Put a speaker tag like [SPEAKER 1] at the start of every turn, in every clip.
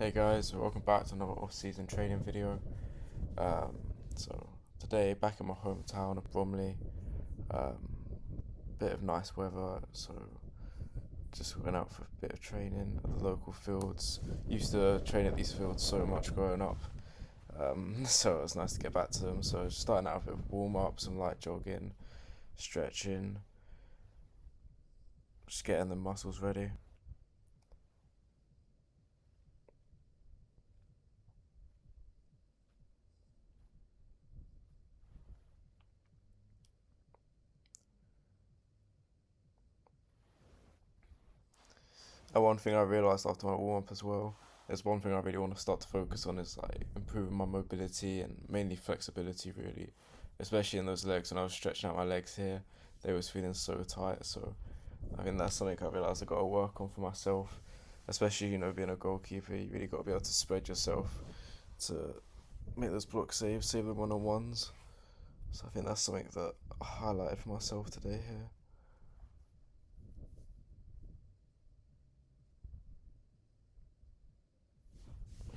[SPEAKER 1] Hey guys, welcome back to another off-season training video. Um, so today, back in my hometown of Bromley, bit of nice weather, so just went out for a bit of training at the local fields. Used to train at these fields so much growing up, so it was nice to get back to them. So just starting out with a bit of warm-up, some light jogging, stretching, just getting the muscles ready. And one thing I realised after my warm up as well is one thing I really want to start to focus on is like improving my mobility and mainly flexibility really, especially in those legs. When I was stretching out my legs here, they was feeling so tight. So I think that's something I realised I got to work on for myself, especially being a goalkeeper. You really got to be able to spread yourself to make those block saves, save the one on ones. So I think that's something that I highlighted for myself today here.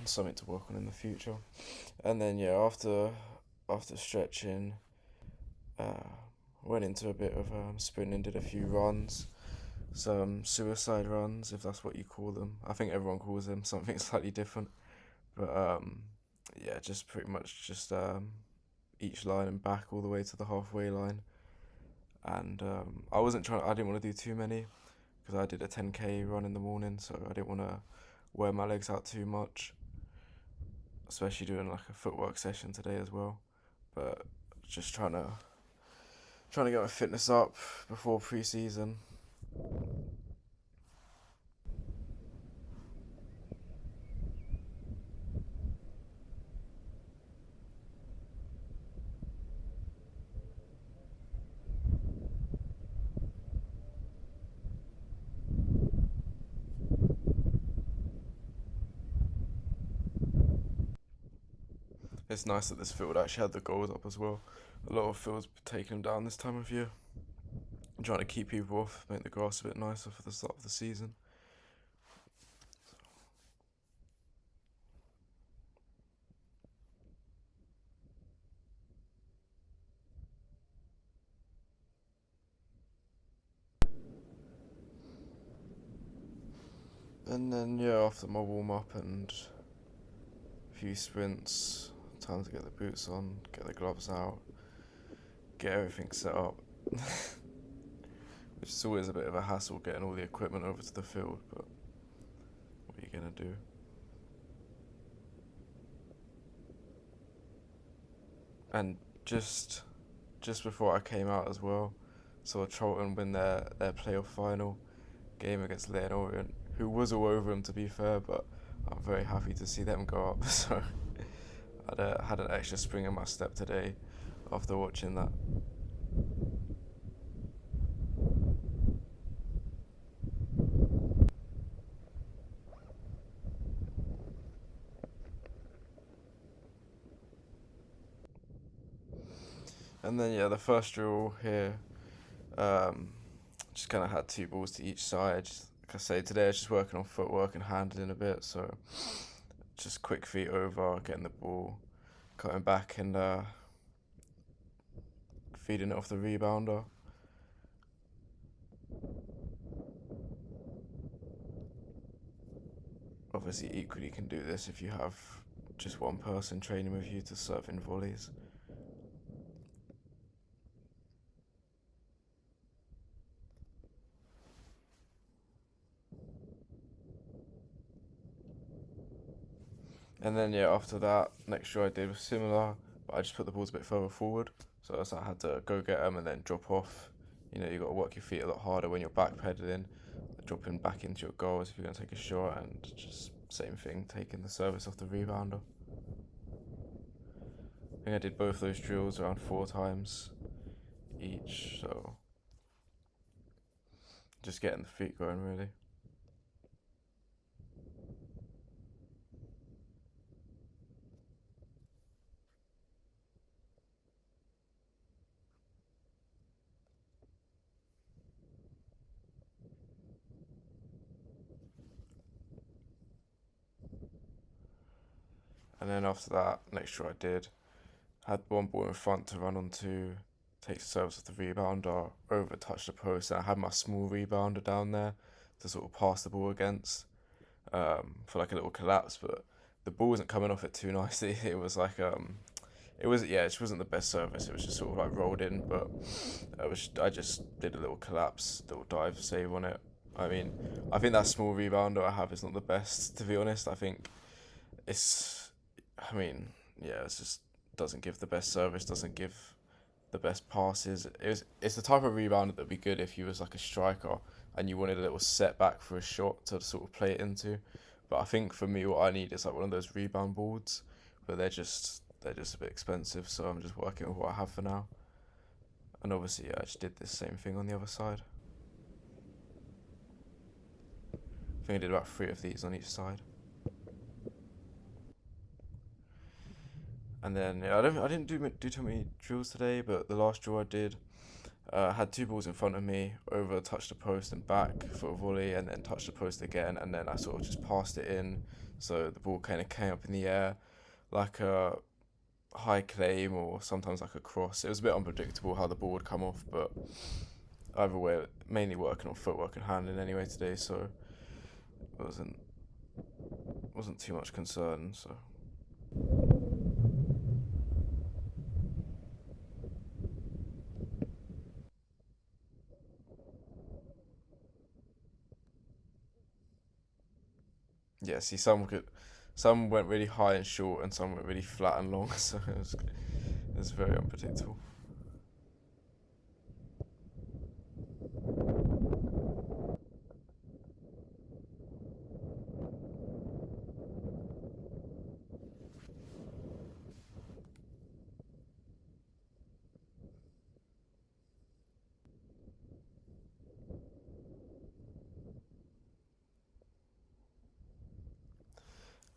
[SPEAKER 1] Something to work on in the future. And then yeah, after stretching, uh, went into a bit of sprinting, did a few runs, some suicide runs, if that's what you call them. I think everyone calls them something slightly different, but yeah, just pretty much just each line and back all the way to the halfway line. And I didn't want to do too many because I did a 10k run in the morning, so I didn't want to wear my legs out too much, especially doing like a footwork session today as well. But just trying to get my fitness up before pre-season. It's nice that this field actually had the goals up as well. A lot of fields taking them down this time of year. I'm trying to keep people off, make the grass a bit nicer for the start of the season. And then yeah, after my warm up and a few sprints, time to get the boots on, get the gloves out, get everything set up. Which is always a bit of a hassle getting all the equipment over to the field, but what are you gonna do? And just before I came out as well, saw Charlton win their playoff final game against Leyton Orient, who was all over him to be fair, but I'm very happy to see them go up. So had an extra spring in my step today after watching that. And then yeah, the first drill here, um, just kind of had two balls to each side. Like I say, today I was just working on footwork and handling a bit, so just quick feet over, getting the ball, cutting back and feeding it off the rebounder. Obviously, equally can do this if you have just one person training with you to serve in volleys. And then yeah, after that, next drill I did was similar, but I just put the balls a bit further forward, so as I had to go get them and then drop off. You got to work your feet a lot harder when you're backpedaling, dropping back into your goals if you're going to take a shot, and just same thing, taking the service off the rebounder. I think I did both those drills around 4 times each, so just getting the feet going really. And then after that, next drill I did, had one ball in front to run onto, take the service of the rebounder, over touch the post, and I had my small rebounder down there to sort of pass the ball against, for like a little collapse, but the ball wasn't coming off it too nicely. It was like it was, yeah, it just wasn't the best service. It was just sort of like rolled in, but I just did a little collapse, little dive save on it. I mean, I think that small rebounder I have is not the best, to be honest. I think it's, I mean, yeah, it's just doesn't give the best service, doesn't give the best passes. It's the type of rebounder that'd be good if you was like a striker and you wanted a little setback for a shot to sort of play it into. But I think for me, what I need is like one of those rebound boards, but they're just a bit expensive. So I'm just working with what I have for now. And obviously, yeah, I just did the same thing on the other side. I think I did about three of these on each side. And then yeah, I didn't do too many drills today, but the last drill I did, had two balls in front of me, over touched the post and back for a volley, and then touched the post again, and then I sort of just passed it in, so the ball kind of came up in the air like a high claim or sometimes like a cross. It was a bit unpredictable how the ball would come off, but either way, mainly working on footwork and handling anyway today, so it wasn't too much concern. So yeah, see, some went really high and short, and some went really flat and long, so it was very unpredictable.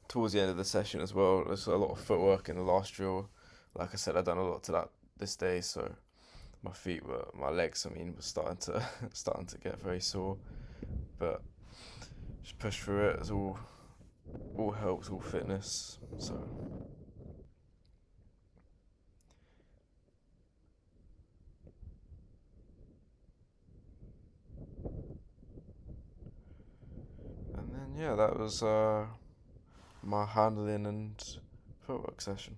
[SPEAKER 1] Towards the end of the session as well, there's a lot of footwork in the last drill. Like I said, I've done a lot to that this day, so my legs, I mean, were starting to starting to get very sore. But just push through it. It's all helps, all fitness. So and then yeah, that was my handling and footwork session.